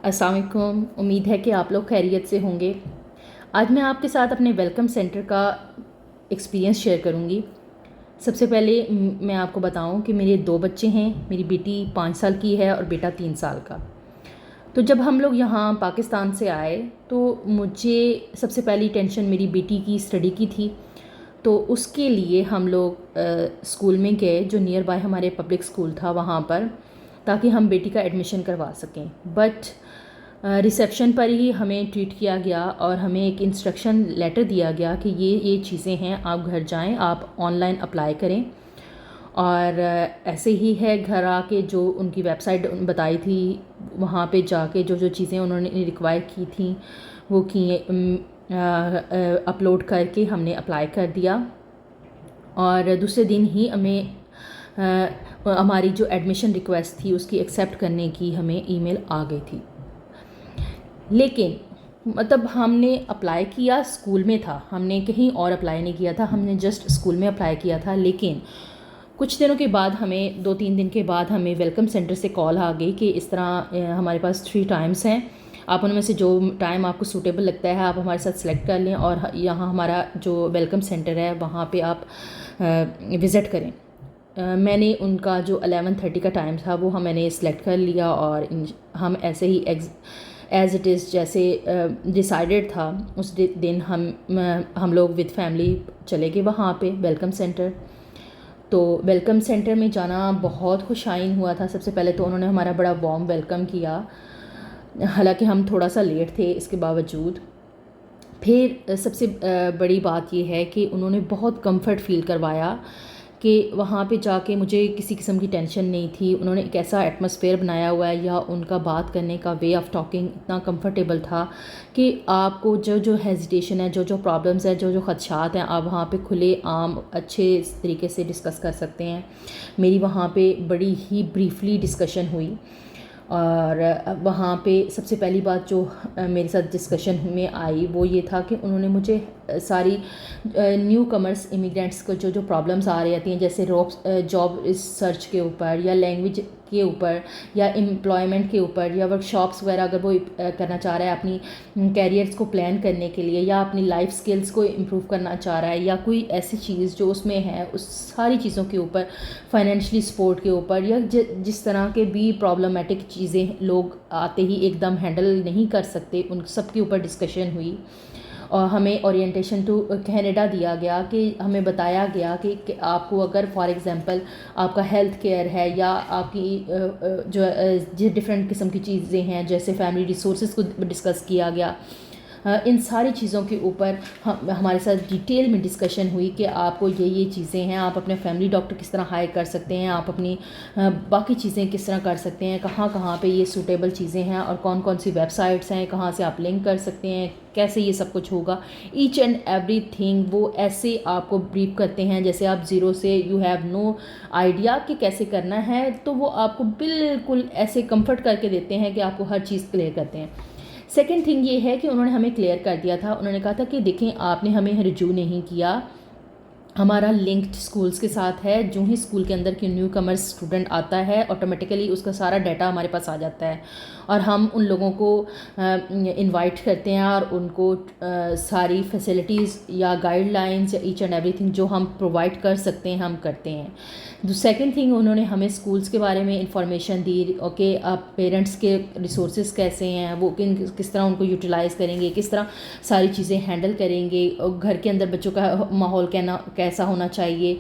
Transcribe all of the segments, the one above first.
अस्सलाम वालेकुम। उम्मीद है कि आप लोग खैरियत से होंगे। आज मैं आपके साथ अपने वेलकम सेंटर का एक्सपीरियंस शेयर करूंगी। सबसे पहले मैं आपको बताऊं कि मेरे 2 बच्चे हैं। मेरी बेटी 5 साल की है और बेटा 3 साल का। तो जब हम लोग यहाँ पाकिस्तान से आए तो मुझे सबसे पहली टेंशन मेरी बेटी की स्टडी की थी। तो उसके लिए हम लोग स्कूल में गए जो नियर बाय हमारे पब्लिक स्कूल था वहाँ पर, ताकि हम बेटी का एडमिशन करवा सकें। बट रिसेप्शन पर ही हमें ट्रीट किया गया और हमें एक इंस्ट्रक्शन लेटर दिया गया कि ये चीज़ें हैं, आप घर जाएं, आप ऑनलाइन अप्लाई करें। और ऐसे ही है, घर आके जो उनकी वेबसाइट बताई थी वहाँ पे जाके जो जो चीज़ें उन्होंने रिक्वायर की थी वो किए, अपलोड करके हमने अप्लाई कर दिया। और दूसरे दिन ही हमें हमारी जो एडमिशन रिक्वेस्ट थी उसकी एक्सेप्ट करने की हमें ईमेल आ गई थी। लेकिन मतलब हमने अप्लाई किया स्कूल में था, हमने कहीं और अप्लाई नहीं किया था, हमने जस्ट स्कूल में अप्लाई किया था। लेकिन कुछ दिनों के बाद हमें 2-3 दिन के बाद हमें वेलकम सेंटर से कॉल आ गई कि इस तरह हमारे पास 3 टाइम्स हैं, आप उनमें से जो टाइम आपको सूटेबल लगता है आप हमारे साथ सेलेक्ट कर लें और यहाँ हमारा जो वेलकम सेंटर है वहाँ पे आप विज़िट करें। मैंने उनका जो 11:30 का टाइम था वो मैंने सेलेक्ट कर लिया और हम ऐसे ही एज़ इट इज़ जैसे डिसाइडेड था उस दिन हम लोग विद फैमिली चले गए वहाँ पे वेलकम सेंटर। तो वेलकम सेंटर में जाना बहुत खुशाइन हुआ था। सबसे पहले तो उन्होंने हमारा बड़ा वार्म वेलकम किया, हालांकि हम थोड़ा सा लेट थे इसके बावजूद। फिर सबसे बड़ी बात ये है कि उन्होंने बहुत कंफर्ट फील करवाया कि वहाँ पे जाके मुझे किसी किस्म की टेंशन नहीं थी। उन्होंने एक ऐसा एटमॉस्फेयर बनाया हुआ है या उनका बात करने का वे ऑफ टॉकिंग इतना कंफर्टेबल था कि आपको जो जो हेजिटेशन है, जो जो प्रॉब्लम्स है, जो जो खदशात हैं, आप वहाँ पे खुले आम अच्छे तरीके से डिस्कस कर सकते हैं। मेरी वहाँ पे बड़ी ही ब्रीफली डिस्कशन हुई और वहाँ पे सबसे पहली बात जो मेरे साथ डिस्कशन में आई वो ये था कि उन्होंने मुझे सारी न्यू कमर्स इमिग्रेंट्स को जो जो प्रॉब्लम्स आ रही होती हैं, जैसे जॉब सर्च के ऊपर या लैंग्वेज के ऊपर या एम्प्लॉयमेंट के ऊपर या वर्कशॉप्स वगैरह अगर वो करना चाह रहा है अपनी कैरियर्स को प्लान करने के लिए या अपनी लाइफ स्किल्स को इम्प्रूव करना चाह रहा है या कोई ऐसी चीज़ जो उसमें है, उस सारी चीज़ों के ऊपर, फाइनेंशियली सपोर्ट के ऊपर या जिस तरह के भी प्रॉब्लमेटिक चीज़ें लोग आते ही एकदम हैंडल नहीं कर सकते, उन सब के ऊपर डिस्कशन हुई। और हमें ओरिएंटेशन टू कनाडा दिया गया कि हमें बताया गया कि आपको अगर फॉर एग्ज़ाम्पल आपका हेल्थ केयर है या आपकी जो डिफरेंट किस्म की चीज़ें हैं, जैसे फैमिली रिसोर्सेज को डिस्कस किया गया। इन सारी चीज़ों के ऊपर हमारे साथ डिटेल में डिस्कशन हुई कि आपको ये चीज़ें हैं, आप अपने फैमिली डॉक्टर किस तरह हायर कर सकते हैं, आप अपनी बाकी चीज़ें किस तरह कर सकते हैं, कहाँ कहाँ पे ये सूटेबल चीज़ें हैं और कौन कौन सी वेबसाइट्स हैं, कहाँ से आप लिंक कर सकते हैं, कैसे ये सब कुछ होगा। ईच एंड एवरी थिंग वो ऐसे आपको ब्रीफ करते हैं जैसे आप ज़ीरो से यू हैव नो आइडिया कि कैसे करना है, तो वो आपको बिल्कुल ऐसे कंफर्ट करके देते हैं कि आपको हर चीज़ क्लियर करते हैं। सेकेंड थिंग ये है कि उन्होंने हमें क्लियर कर दिया था, उन्होंने कहा था कि देखें आपने हमें रिज्यू नहीं किया, हमारा लिंक्ड स्कूल्स के साथ है। जो ही स्कूल के अंदर की न्यू कमर्स स्टूडेंट आता है ऑटोमेटिकली उसका सारा डाटा हमारे पास आ जाता है और हम उन लोगों को इनवाइट करते हैं और उनको सारी फैसिलिटीज़ या गाइडलाइंस या ईच एंड एवरीथिंग जो हम प्रोवाइड कर सकते हैं हम करते हैं। सेकेंड थिंग, उन्होंने हमें स्कूल्स के बारे में इंफॉर्मेशन दी। ओके, आप पेरेंट्स के रिसोर्सेज कैसे हैं, वो किस तरह उनको यूटिलाइज़ करेंगे, किस तरह सारी चीज़ें हैंडल करेंगे, और घर के अंदर बच्चों का माहौल कैसा होना चाहिए,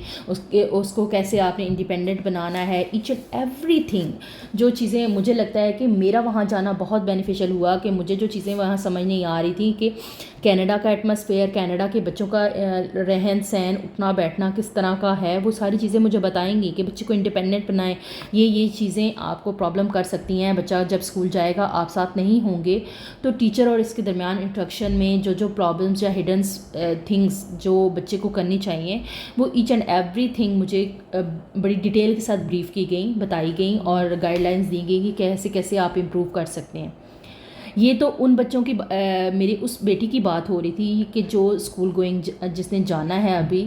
उसको कैसे आपने इंडिपेंडेंट बनाना है। ईच एंड एवरीथिंग जो चीज़ें मुझे लगता है कि मेरा वहाँ जाना बहुत बेनिफिशियल हुआ कि मुझे जो चीज़ें वहाँ समझ नहीं आ रही थी कि कनाडा का एटमॉस्फेयर, कनाडा के बच्चों का रहन सहन, उठना बैठना किस तरह का है, वो सारी चीज़ें मुझे बताएंगी कि बच्चे को इंडिपेंडेंट बनाएं। ये चीज़ें आपको प्रॉब्लम कर सकती हैं। बच्चा जब स्कूल जाएगा आप साथ नहीं होंगे तो टीचर और इसके दरमियान इंट्रैक्शन में जो जो प्रॉब्लम्स या हिडन थिंग्स जो बच्चे को करनी चाहिए वो ईच एंड एवरी थिंग मुझे बड़ी डिटेल के साथ ब्रीफ की गई, बताई गई और गाइडलाइंस दी गई कि कैसे कैसे आप इम्प्रूव कर सकते हैं। ये तो उन बच्चों की मेरी उस बेटी की बात हो रही थी कि जो स्कूल गोइंग जिसने जाना है अभी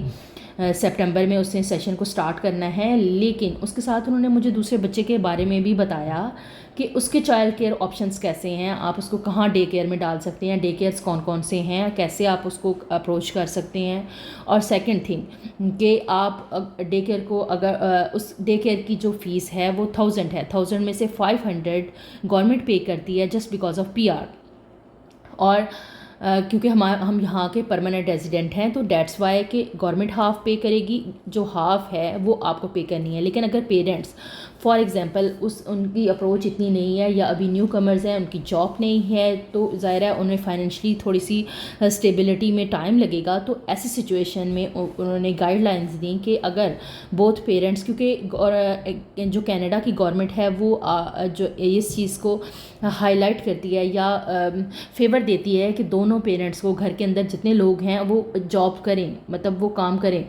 सितंबर में उसने सेशन को स्टार्ट करना है। लेकिन उसके साथ उन्होंने मुझे दूसरे बच्चे के बारे में भी बताया कि उसके चाइल्ड केयर ऑप्शंस कैसे हैं, आप उसको कहाँ डे केयर में डाल सकते हैं, डे केयर्स कौन कौन से हैं, कैसे आप उसको अप्रोच कर सकते हैं। और सेकंड थिंग कि आप डे केयर को अगर उस डे केयर की जो फ़ीस है वो 1000 है, 1000 में से 500 गवर्नमेंट पे करती है जस्ट बिकॉज ऑफ PR। और क्योंकि हम यहाँ के परमानेंट रेजिडेंट हैं तो डेट्स वाई कि गवर्नमेंट हाफ़ पे करेगी, जो हाफ़ है वो आपको पे करनी है। लेकिन अगर पेरेंट्स फॉर एग्ज़ाम्पल उनकी अप्रोच इतनी नहीं है या अभी न्यू कमर्स हैं, उनकी जॉब नहीं है, तो ज़ाहिर है उन्हें फाइनेंशियली थोड़ी सी स्टेबिलिटी में टाइम लगेगा। तो ऐसी सिचुएशन में उन्होंने गाइडलाइंस दी कि अगर बोथ पेरेंट्स, क्योंकि जो कनाडा की गवर्नमेंट है वो जो इस चीज़ को हाईलाइट करती है या फेवर देती है कि दोनों पेरेंट्स को घर के अंदर जितने लोग हैं वो जॉब करें, मतलब वो काम करें।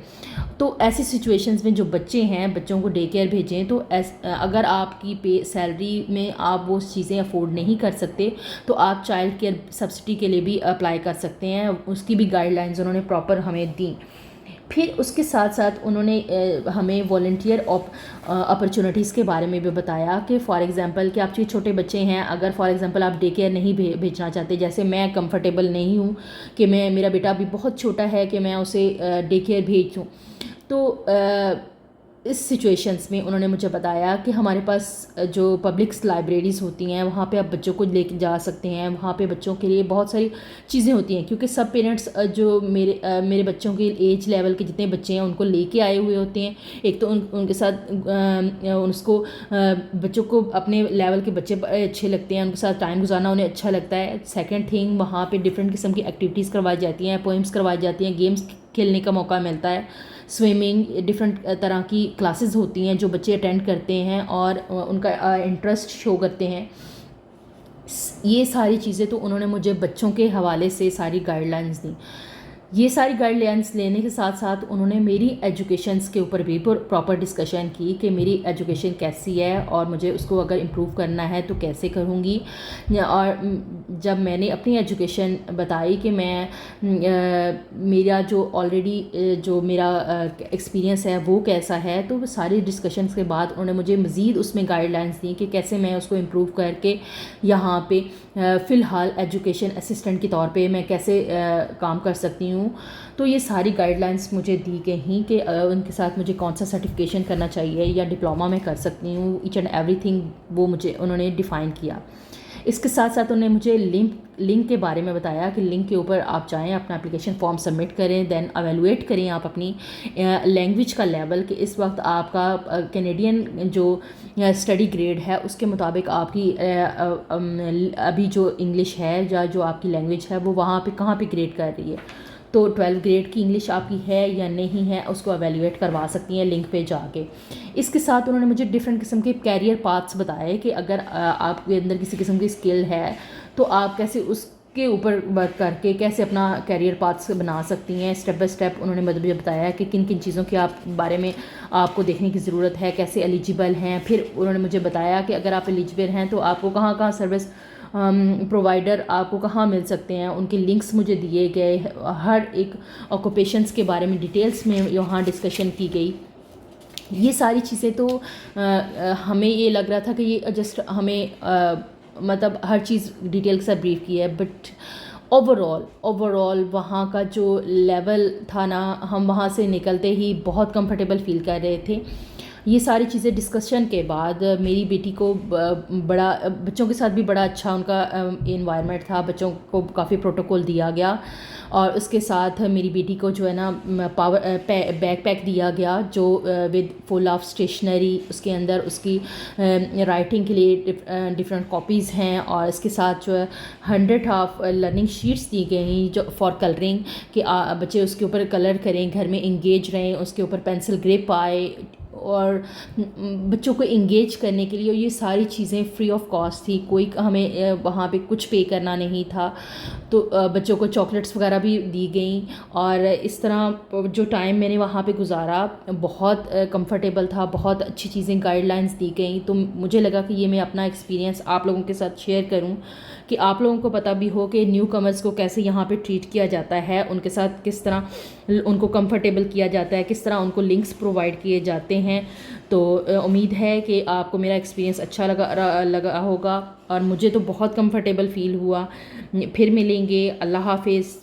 तो ऐसी सिचुएशंस में जो बच्चे हैं, बच्चों को डे केयर भेजें। तो अगर आपकी पे सैलरी में आप वो चीज़ें अफोर्ड नहीं कर सकते तो आप चाइल्ड केयर सब्सिडी के लिए भी अप्लाई कर सकते हैं। उसकी भी गाइडलाइंस उन्होंने प्रॉपर हमें दी। फिर उसके साथ साथ उन्होंने हमें वॉलंटियर अपॉर्चुनिटीज़ के बारे में भी बताया कि फ़ॉर एग्ज़ाम्पल कि आपके छोटे बच्चे हैं, अगर फ़ॉर एग्ज़ाम्पल आप डे केयर नहीं भेजना चाहते, जैसे मैं कंफर्टेबल नहीं हूँ कि मेरा बेटा अभी बहुत छोटा है कि मैं उसे डे केयर भेज दूँ। तो इस सिचुएशंस में उन्होंने मुझे बताया कि हमारे पास जो पब्लिक लाइब्रेरीज़ होती हैं वहाँ पे आप बच्चों को लेके जा सकते हैं। वहाँ पे बच्चों के लिए बहुत सारी चीज़ें होती हैं, क्योंकि सब पेरेंट्स जो मेरे बच्चों के एज लेवल के जितने बच्चे हैं उनको लेके आए हुए होते हैं। एक तो उनके साथ उसको बच्चों को अपने लेवल के बच्चे अच्छे लगते हैं, उनके साथ टाइम गुजारना उन्हें अच्छा लगता है। सेकेंड थिंग, वहाँ पर डिफरेंट किस्म की एक्टिविटीज़ करवाई जाती हैं, पोइम्स करवाई जाती हैं, गेम्स खेलने का मौका मिलता है, स्विमिंग, डिफरेंट तरह की क्लासेस होती हैं जो बच्चे अटेंड करते हैं और उनका इंटरेस्ट शो करते हैं। ये सारी चीज़ें तो उन्होंने मुझे बच्चों के हवाले से सारी गाइडलाइंस दी। ये सारी गाइडलाइंस लेने के साथ साथ उन्होंने मेरी एजुकेशन्स के ऊपर भी प्रॉपर डिस्कशन की कि मेरी एजुकेशन कैसी है और मुझे उसको अगर इम्प्रूव करना है तो कैसे करूँगी। और जब मैंने अपनी एजुकेशन बताई कि मैं मेरा जो ऑलरेडी जो मेरा एक्सपीरियंस है वो कैसा है, तो सारी डिस्कशंस के बाद उन्होंने मुझे मज़ीद उसमें गाइडलाइंस दी कि कैसे मैं उसको इम्प्रूव करके यहाँ पे फ़िलहाल एजुकेशन असिस्टेंट के तौर पे मैं कैसे काम कर सकती हूँ। तो ये सारी गाइडलाइंस मुझे दी गई कि उनके साथ मुझे कौन सा सर्टिफिकेशन करना चाहिए या डिप्लोमा में कर सकती हूँ, ईच एंड एवरीथिंग वो मुझे उन्होंने डिफ़ाइन किया। इसके साथ साथ उन्होंने मुझे लिंक के बारे में बताया कि लिंक के ऊपर आप जाएं, अपना एप्लीकेशन फॉर्म सबमिट करें, देन एवेलुएट करें आप अपनी लैंग्वेज का लेवल कि इस वक्त आपका कैनेडियन जो स्टडी ग्रेड है उसके मुताबिक आपकी अभी जो इंग्लिश है या जो आपकी लैंग्वेज है वो वहाँ पे कहाँ पे ग्रेड कर रही है। तो 12th ग्रेड की इंग्लिश आपकी है या नहीं है उसको एवेल्यूएट करवा सकती हैं लिंक पे जाके। इसके साथ उन्होंने मुझे डिफरेंट किस्म के कैरियर पाथ्स बताए कि अगर आपके अंदर किसी किस्म की स्किल है तो आप कैसे उसके ऊपर वर्क करके कैसे अपना कैरियर पाथ्स बना सकती हैं। स्टेप बाय स्टेप उन्होंने मुझे बताया कि किन किन चीज़ों के बारे में आपको देखने की ज़रूरत है, कैसे एलिजिबल हैं। फिर उन्होंने मुझे बताया कि अगर आप एलिजिबल हैं तो आपको कहाँ कहाँ सर्विस प्रोवाइडर आपको कहाँ मिल सकते हैं, उनके लिंक्स मुझे दिए गए। हर एक ऑक्यूपेशंस के बारे में डिटेल्स में यहाँ डिस्कशन की गई। ये सारी चीज़ें तो हमें ये लग रहा था कि ये जस्ट हमें मतलब हर चीज़ डिटेल के साथ ब्रीफ की है, बट ओवरऑल वहाँ का जो लेवल था ना, हम वहाँ से निकलते ही बहुत कंफर्टेबल फील कर रहे थे। ये सारी चीज़ें डिस्कशन के बाद मेरी बेटी को बच्चों के साथ भी बड़ा अच्छा उनका एनवायरनमेंट था, बच्चों को काफ़ी प्रोटोकॉल दिया गया। और उसके साथ मेरी बेटी को जो है ना बैकपैक दिया गया जो विद फुल ऑफ स्टेशनरी, उसके अंदर उसकी राइटिंग के लिए डिफरेंट कॉपीज़ हैं। और इसके साथ जो है 100 ऑफ लर्निंग शीट्स दी गई जो फॉर कलरिंग कि बच्चे उसके ऊपर कलर करें, घर में इंगेज रहें, उसके ऊपर पेंसिल ग्रिप आए, और बच्चों को इंगेज करने के लिए, और ये सारी चीज़ें फ्री ऑफ कॉस्ट थी। कोई हमें वहाँ पे कुछ पे करना नहीं था। तो बच्चों को चॉकलेट्स वगैरह भी दी गई, और इस तरह जो टाइम मैंने वहाँ पे गुजारा बहुत कंफर्टेबल था। बहुत अच्छी चीज़ें गाइडलाइंस दी गई। तो मुझे लगा कि ये मैं अपना एक्सपीरियंस आप लोगों के साथ शेयर करूं, कि आप लोगों को पता भी हो कि न्यू कमर्स को कैसे यहाँ पे ट्रीट किया जाता है, उनके साथ किस तरह उनको कंफर्टेबल किया जाता है, किस तरह उनको लिंक्स प्रोवाइड किए जाते हैं। तो उम्मीद है कि आपको मेरा एक्सपीरियंस अच्छा लगा होगा, और मुझे तो बहुत कंफर्टेबल फ़ील हुआ। फिर मिलेंगे। अल्लाह हाफिज़।